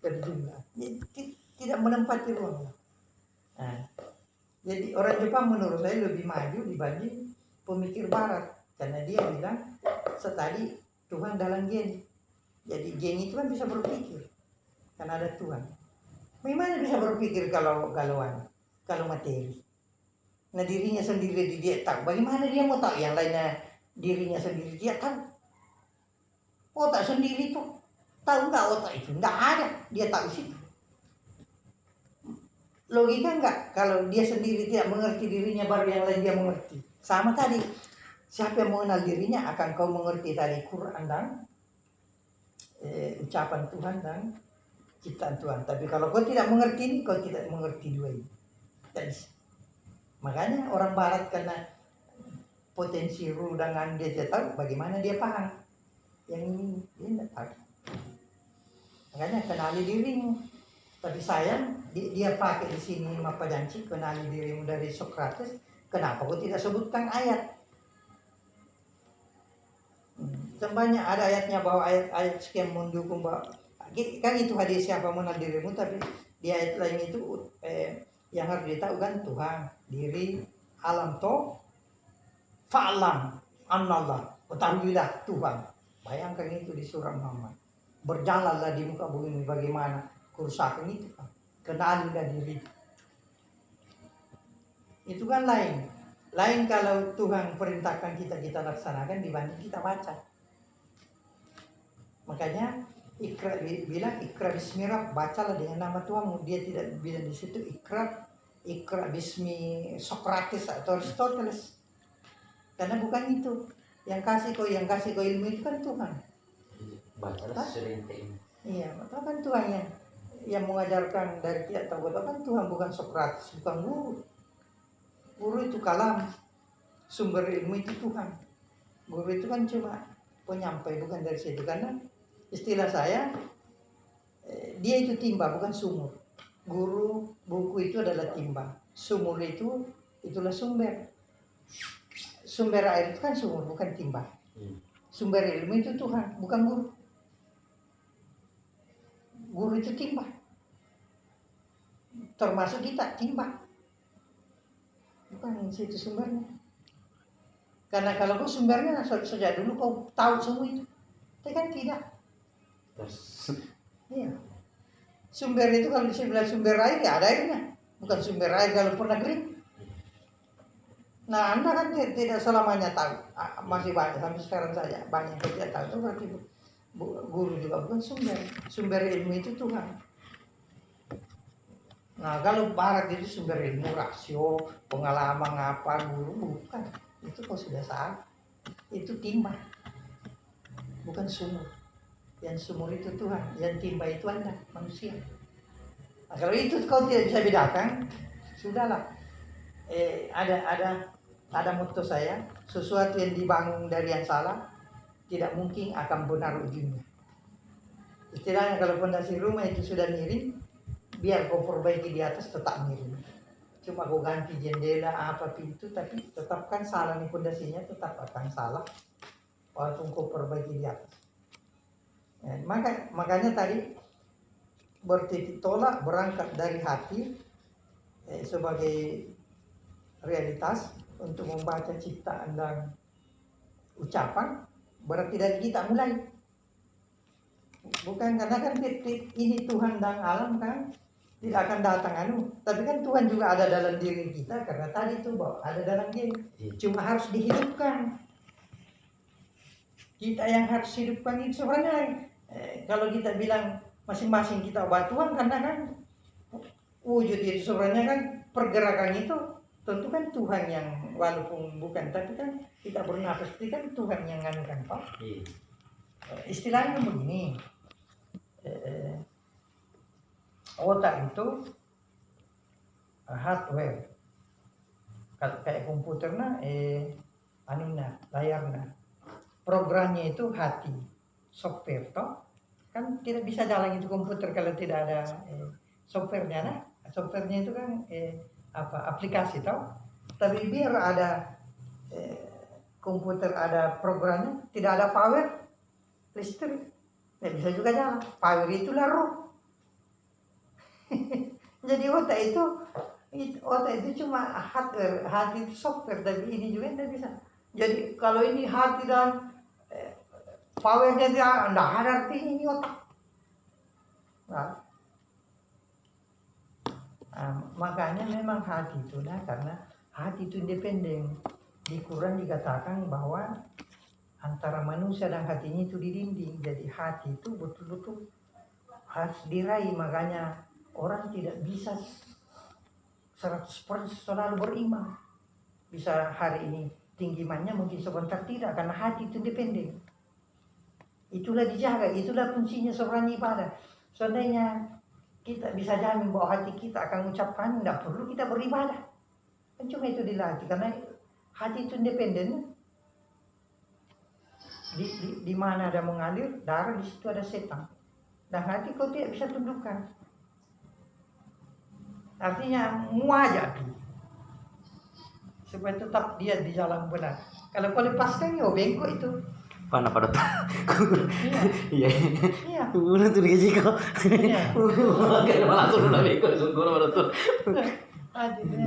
terjunlah. Tidak menempati ruang. Nah, jadi orang Jepang menurut saya lebih maju dibanding pemikir Barat, karena dia bilang setadi Tuhan dalam gen. Jadi gen itu kan bisa berpikir, karena ada Tuhan. Bagaimana bisa berpikir kalau galauan, kalau materi? Nah dirinya sendiri dia tahu. Bagaimana dia mau tahu yang lainnya dirinya sendiri dia tahu? Otak sendiri tuh tahu nggak otak itu? Nggak ada, dia tahu situ. Logika enggak? Kalau dia sendiri tidak mengerti dirinya, baru yang lain dia mengerti. Sama tadi, siapa yang mengenal dirinya akan kau mengerti tadi Quran dan ucapan Tuhan dan ciptaan Tuhan. Tapi kalau kau tidak mengerti ini, kau tidak mengerti dua ini. Dan makanya orang Barat karena potensi ruh dengan dia tidak tahu, bagaimana dia paham. Yang ini dia tidak tahu. Makanya kenali dirimu. Tapi sayang dia pakai di sini Mapajanci, kenali dirimu dari Sokrates. Kenapa kau tidak sebutkan ayat? Sebanyak ada ayatnya bahwa ayat sekian mendukung bahwa kan itu hadis siapa mengenal dirimu, tapi di ayat lain itu yang harus ditahu kan Tuhan, diri, alam toh, fa'lam annallah, ketahuilah Tuhan. Bayangkan itu di surah Muhammad. Berjalanlah di muka bumi bagaimana kerusakan itu kan. Kenalilah diri. Itu kan lain. Lain kalau Tuhan perintahkan kita laksanakan dibanding kita baca. Makanya Iqra bilang Iqra bismillah, bacalah dengan nama Tuhanmu. Dia tidak bilang di situ Iqra bismi Sokrates atau Aristoteles. Karena bukan itu. Yang kasih kau ilmu itu kan Tuhan. Bacalah sering. Iya, betul kan Tuhan yang mengajarkan dari tidak tahu betul kan Tuhan, bukan Sokrates, bukan guru. Guru itu kalam, sumber ilmu itu Tuhan. Guru itu kan cuma penyampai, bukan dari situ. Karena istilah saya, dia itu timba, bukan sumur. Guru, buku itu adalah timba. Sumur itulah sumber. Sumber air itu kan sumur, bukan timba. Sumber ilmu itu Tuhan, bukan guru. Guru itu timba. Termasuk kita timba. Bukan situ sumbernya. Karena kalau kau sumbernya sejak dulu kau tahu semua itu. Tapi kan tidak. Iya. Sumber itu kalau disebut sumber air ya ada airnya. Bukan sumber air kalau pernah kering. Nah Anda kan tidak selamanya tahu. Masih banyak sampai sekarang saja banyak yang tidak tahu. Itu berarti guru juga bukan sumber. Sumber ilmu itu Tuhan. Nah kalau Barat itu sumber ilmu rasio, pengalaman apa, guru bukan. Itu kau sudah salah. Itu timba. Bukan sumur. Yang sumur itu Tuhan, yang timba itu Anda, manusia. Nah, kalau itu kau tidak bisa bedakan, sudahlah. Ada motto saya, sesuatu yang dibangun dari yang salah tidak mungkin akan benar ujungnya. Istilahnya kalau fondasi rumah itu sudah miring, biar kau perbaiki di atas tetap miring. Cuma kau ganti jendela apa pintu, tapi tetap kan salah nih fondasinya, tetap akan salah walaupun kau perbaiki di atas. Ya, makanya tadi bertitik tolak berangkat dari hati sebagai realitas untuk membaca ciptaan dan ucapan, berarti dari kita mulai. Bukan karena kan ini Tuhan dan alam kan tidak akan datang tapi kan Tuhan juga ada dalam diri kita, karena tadi itu bahwa ada dalam diri, cuma harus dihidupkan. Kita yang harus hidupkan itu sebenarnya. Kalau kita bilang masing-masing kita obat Tuhan, karena kan wujud itu sebenarnya kan pergerakan itu tentu kan Tuhan yang walaupun bukan, tapi kan kita bernafas itu kan Tuhan yang nganukan Pak. Istilahnya begini, otak itu hardware, kayak komputernya layarnya, programnya itu hati, software toh kan tidak bisa jalan itu komputer kalau tidak ada softwarenya. Nah softwarenya itu kan aplikasi toh, tapi biar ada komputer ada programnya, tidak ada power listrik, tidak bisa juga jalan. Power itulah roh. Jadi otak itu cuma hardware, hati itu software, tapi ini juga tidak bisa. Jadi kalau ini hati dan powernya dia tidak ada artinya ini otak. Nah, makanya memang hati itu karena hati itu independen. Di Quran dikatakan bahwa antara manusia dan hatinya itu di dinding. Jadi hati itu betul-betul harus diraih. Makanya orang tidak bisa 100% selalu beriman. Bisa hari ini tinggi imannya, mungkin sebentar tidak, karena hati itu independen. Itulah dijaga, itulah fungsinya seorang ibadah. Seandainya kita bisa jamin bahwa hati kita akan mengucapkan, tidak perlu kita beribadah. Kan cuma itu dilatih, karena hati itu independen. Di mana ada mengalir darah, di situ ada setan. Dan hati kau tidak bisa tundukkan. Artinya muajab supaya tetap dia di jalan benar. Kalau kau lepaskan, ya bengkok itu. Pana pada iya Iya. udah tuh gaji kau Iya. kan langsung udah beko sungguh pada tuh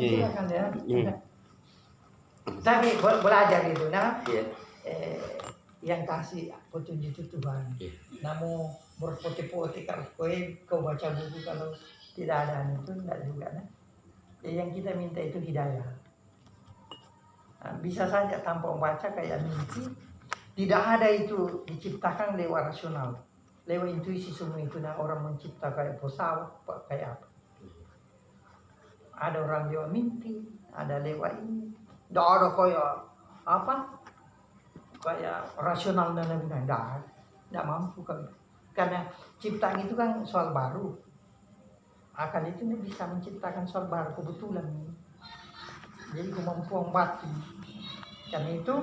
Iya, silakan ya. Iya. Tapi belajar itu, nah. iya Yang kasih petunjuk itu Tuhan. Iya. Namun berpote-pote kalau kau baca buku, kalau tidak ada itu tidak juga. Nah. Yang kita minta itu hidayah. Nah, bisa saja tanpa membaca kayak mimpi. Tidak ada itu diciptakan lewat rasional, lewat intuisi semua itu. Nah, orang mencipta kayak pesawat, kayak apa? Ada orang lewat mimpi, ada lewat ini. Tidak ada kayak apa? Kayak rasional dan lain-lain. Tidak mampu kan? Karena ciptaan itu kan soal baru. Akal itu bisa menciptakan soal baru kebetulan. Jadi kemampuan batin. Karena itu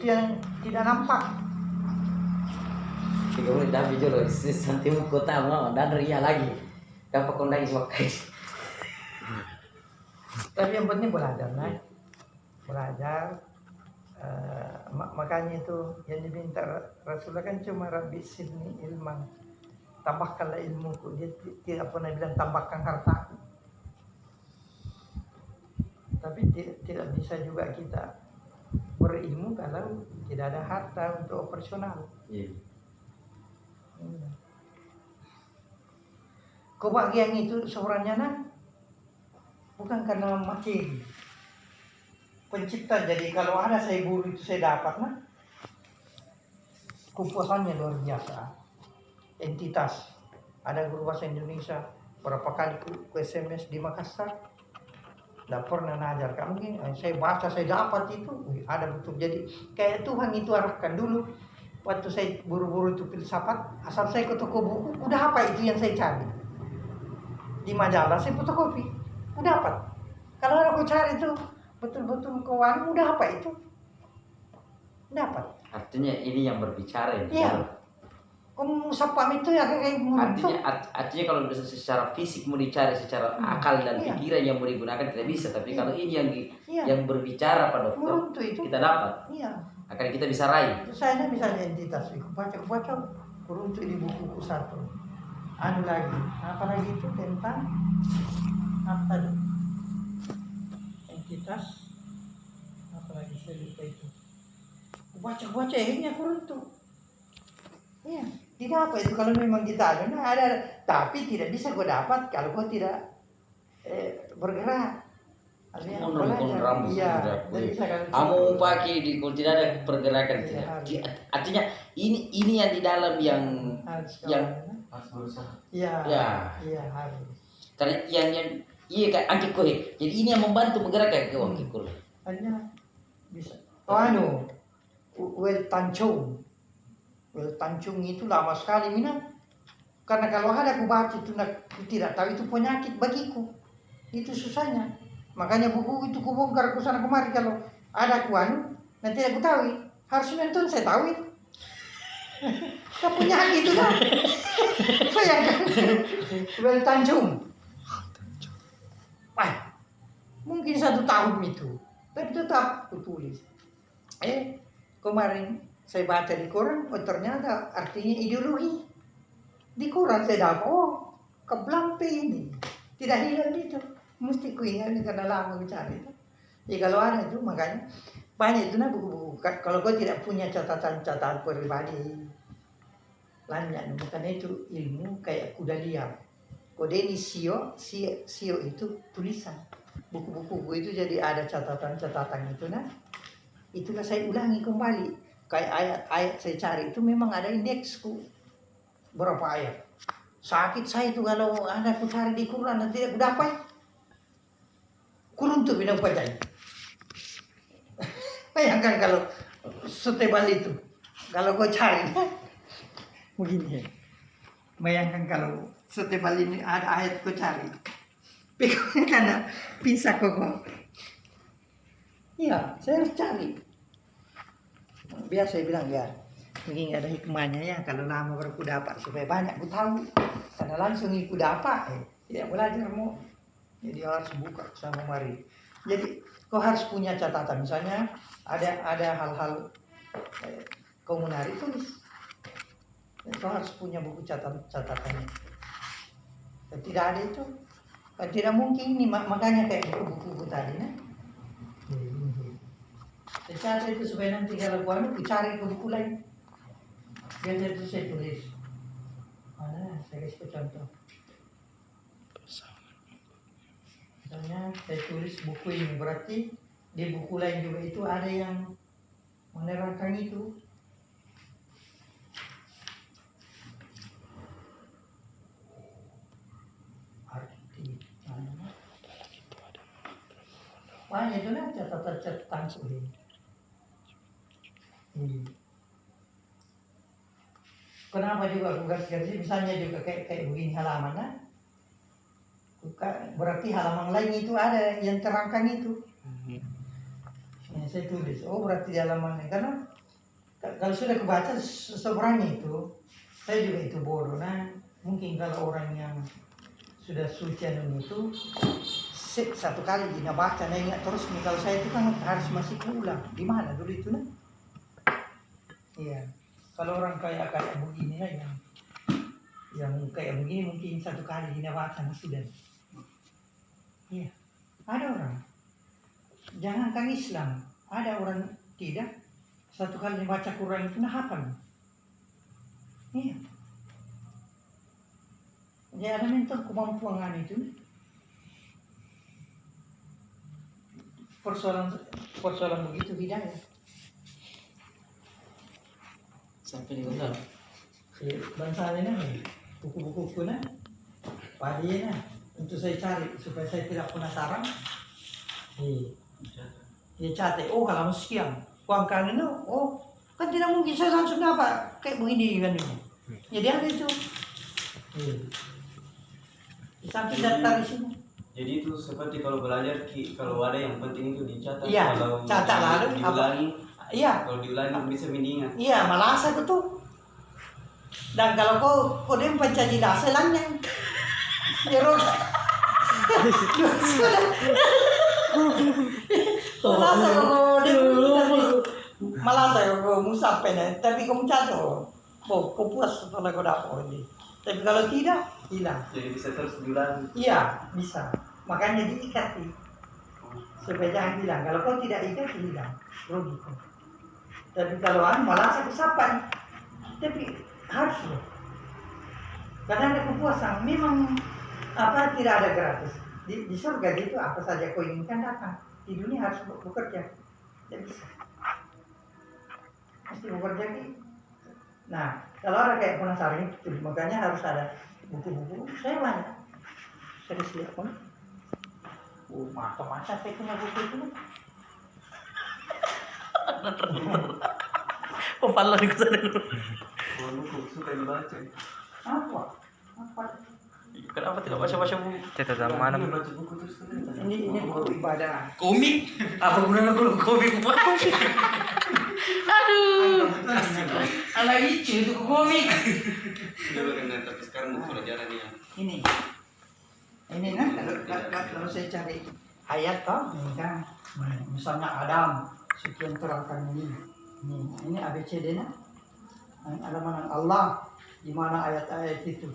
yang tidak nampak. 3 menit dah video loh nanti mau kota mau dan ria lagi dapat kondang semakai Tapi yang penting belajar, nah. Belajar. Makanya itu yang diminta Rasulullah kan cuma Rabbi sidni ilman, tambahkanlah ilmuku. Dia tidak pernah bilang tambahkan harta. Tapi tidak bisa juga kita berilmu kalau tidak ada harta untuk operasional. iya Kebahagiaan itu sebenarnya bukan karena materi. Pencipta, jadi kalau ada saya buru itu saya dapat, kepuasannya luar biasa. Entitas, ada guru bahasa Indonesia berapa kali ku SMS di Makassar, tidak pernah ngajar kami. Saya baca, saya dapat itu, ada betul. Jadi kayak Tuhan itu arahkan dulu. Waktu saya buru-buru itu filsafat, asal saya ke toko buku, udah apa itu yang saya cari. Di majalah saya fotokopi, udah dapat. Kalau aku cari itu betul-betul keuangan, udah apa itu? Dapat. artinya ini yang berbicara Iya. Kamu sapam itu ya kayak artinya kalau secara fisik mau dicari secara akal dan Iya. pikiran yang mau digunakan tidak bisa, tapi Iya. kalau ini Iya. yang berbicara Pak Dokter Meruntuh itu. kita dapat Iya. akan kita bisa raih. Itu saya misalnya entitas, aku baca meruntuh di buku satu. Anu lagi, apalagi itu tentang apa itu? Entitas, apalagi saya lupa itu. Baca akhirnya aku runtuh. Iya, tidak apa itu kalau memang kita ada, tapi tidak bisa kau dapat kalau kau tidak bergerak. Artinya Menurunkan belajar. rambut Iya, tidak tidak bisa kalau kamu pakai di kalau tidak ada pergerakan Iya, tidak. Artinya ini yang di dalam yang harus yang harus berusaha. Iya, Ya. iya harus. karena yang iya kayak angkit kue. Jadi ini yang membantu menggerakkan ke angkit kue. Hanya bisa. Oh anu, Wel Tanjung. Wel Tanjung itu lama sekali Mina. Karena kalau ada aku baca itu aku tidak tahu itu penyakit bagiku. Itu susahnya. Makanya buku itu kubongkar ke sana kemari kalau ada aku anu, nanti aku tahu. Harus nonton saya tahu itu. Kau penyakit itu kan. Saya kan. Wel Tanjung. Mungkin 1 tahun itu. Tapi tetap aku tulis. Kemarin saya baca di koran, ternyata artinya ideologi. Di koran saya dapat, Keblampe ini tidak hilang itu, mesti ku ingat karena lama mencari itu. Ya kalau ada itu makanya banyak itu nah buku-buku. Kalau kau tidak punya catatan-catatan pribadi, lanjut bukan itu ilmu kayak kuda liar. Kode ini sio itu tulisan. Buku-buku itu jadi ada catatan-catatan itu nah. Itulah saya ulangi kembali. Kayak ayat-ayat saya cari itu memang ada indeksku. Berapa ayat. Sakit saya itu kalau ada aku cari di Quran dan tidak dapat. Kuruntuh bidang pajak. Bayangkan kalau setebal itu. Kalau kau cari begini. Bayangkan kalau setebal ini ada ayat kau cari. Pikirnya karena bisa kok. Iya, saya harus cari. Biasa saya bilang ya, mungkin ada hikmahnya ya kalau lama baru ku dapat supaya banyak ku tahu. Karena langsung ku dapat, tidak belajar mau. Jadi harus buka sama mari. Jadi kau harus punya catatan. Misalnya ada hal-hal kau menarik tulis. Dan kau harus punya buku catatannya. Dan tidak ada itu, tidak mungkin ini makanya kayak buku-buku tadi nah. Saya catat itu supaya nanti kalau aku cari ke buku lain. Biar itu saya tulis. Mana? Saya kasih contoh. Misalnya saya tulis buku ini berarti di buku lain juga itu ada yang menerangkan itu. Arti mana? Banyak itu lah catatan-catatan sulit. Kenapa juga aku garis-garis misalnya juga kayak begini halaman nah? Berarti halaman lain itu ada yang terangkan itu. Ya, saya tulis, oh berarti di halaman ini karena kalau sudah kebaca seberangnya itu, saya juga itu bodoh nah. Mungkin kalau orang yang sudah suci itu satu kali dia baca nah ingat terus nih, kalau saya itu kan harus masih ulang di mana dulu itu nah. Iya, kalau orang kayak begini lah yang kayak begini mungkin satu kali dia baca sudah. Iya, ada orang. Jangankan Islam, ada orang tidak satu kali baca Quran itu nah hafal. Iya. Jadi ada mentor kemampuan itu. Persoalan begitu hidayah. Sampai di mana? Bangsa ini buku-buku nah, padi nah, untuk saya cari supaya saya tidak penasaran. Dia catat, oh halaman sekian, kuangkan ini, oh kan tidak mungkin saya langsung dapat kayak begini kan ini. Jadi ada itu. Sampai daftar di sini. Jadi itu seperti kalau belajar kalau ada yang penting itu dicatat. Iya, kalau catat lalu diulangi. Iya. Kalau diulangi bisa mengingat. Iya, malas aku tuh. Dan kalau kau dia pencari dasa langnya. Error. Malas aku musafir tapi kau mencatat. Kau puas setelah kau dapat ini. Tapi kalau tidak, hilang. Jadi bisa terus diulangi. Iya, bisa. Makanya diikat nih. Supaya jangan hilang. Kalau kau tidak ikat, hilang. Rugi kau. Tapi kalau malas aku sapa. Tapi harus loh. Karena ada kepuasan. Memang tidak ada gratis. Di surga gitu apa saja kau inginkan datang. Di dunia harus bekerja. Tidak bisa. Mesti bekerja gitu. Nah, kalau ada kayak penasaran itu, makanya harus ada buku-buku. Saya banyak. Saya lihat pun. Masa-masa saya punya buku itu. Pala di sana dulu. Oh, lu suka dibaca. Apa? Kenapa tidak baca-baca buku? Catatan mana? Baca buku terus kan. Ini buku ibadah. Komik? Apa gunanya kalau komik? Aduh. Alah itu komik. Udah kan tapi sekarang mau pelajaran ya. Ini kan kalau saya cari ayat kan, ini kan misalnya Adam sekian terangkan ini ABCD nya ada mana Allah di mana ayat-ayat itu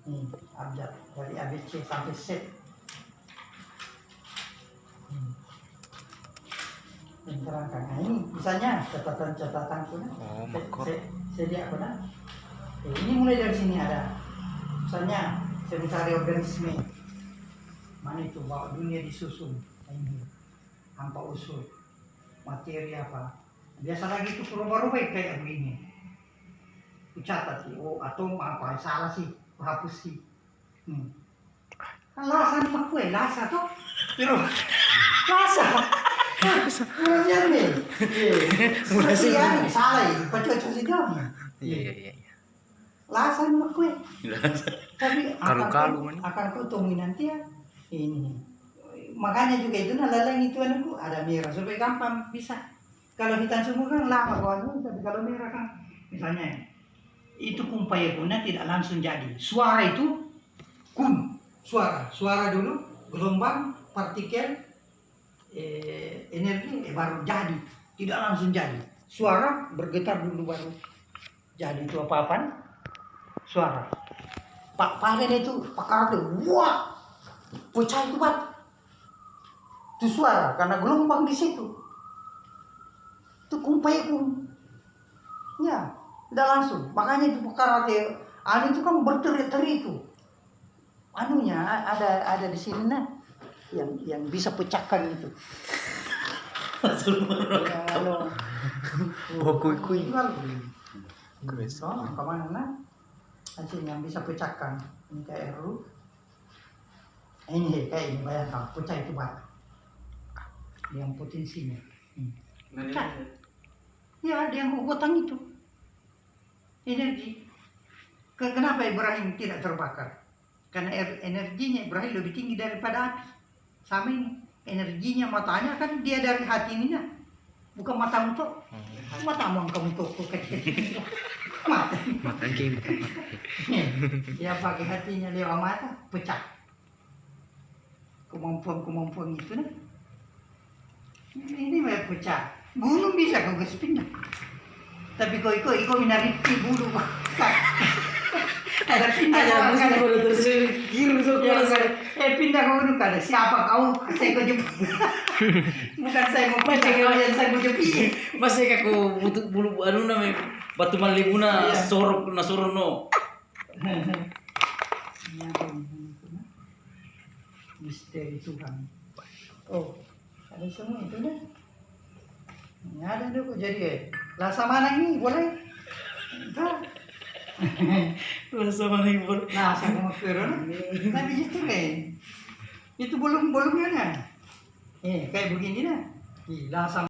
Nih, abjad dari ABC sampai Z. Yang terangkan. Nah ini misalnya catatan-catatanku nah. Oh, makor. Sedia aku nah. Ini mulai dari sini ada. Misalnya saya mencari organisme. Mana itu bahwa dunia disusun. Nah, ini hampa usul materi apa. Biasa lagi itu berubah-ubah kayak begini. Ku catat sih. Oh atom apa salah sih. Ku hapus sih. Kan lasan mak kue lasa tuh. Pero lasa. Mulai nih. Mulai sih ya salah ya. Kocok sih jam. Iya. Lasan mak kue. Tapi Kalu-kalu man. akan kau temuin nanti ya. Ini. Makanya juga itu laleng itu anakku ada merah supaya gampang bisa. Kalau hitam semua kan lama kawan, tapi kalau merah kan misalnya itu kumpai guna tidak langsung jadi. Suara itu suara dulu, gelombang, partikel, energi baru jadi, tidak langsung jadi. Suara bergetar dulu baru jadi itu apa-apaan? Suara. Pak Paden itu pakar itu, wah, pecah itu bat. Itu suara karena gelombang di situ. Itu kumpai ya, tidak langsung. Makanya itu perkara anu itu kan berteri-teri itu. Anunya ada di sini nah, yang bisa pecahkan itu. Oh, kui. Oh, kemana nah? Hasil yang bisa pecahkan. Ini kayak RU. Ini kayak ini bayangkan pecah itu batu. Yang potensinya. Pecah. Ya, ada yang kekuatan itu. Energi. Kenapa Ibrahim tidak terbakar? Karena energinya Ibrahim lebih tinggi daripada api. Sama ini. Energinya matanya kan dia dari hati ini nah. Bukan mata untuk. Mata mau kamu untuk kecil. Mata. Mata game. Dia pakai hatinya lewat mata, pecah. Kemampuan itu nah. Ini mau pecah. Gunung bisa kau kasih pindah. Tapi kau minariti bulu. Ada pindah kau kan. Pindah kau gunung kada. Siapa kau? Saya kau jemput. Bukan saya mau pindah kau yang saya mau jemput. Masih aku butuh bulu anu namanya batu malibuna sorok na sorono. Misteri Tuhan. Oh, ada semua itu dah. Ini ada dulu jadi lasa mana ini boleh? Entah. Rasa mana yang boleh? Lasa mau turun. Tapi itu kan. Itu bolong-bolongnya kan. Kayak begini dah. Lasa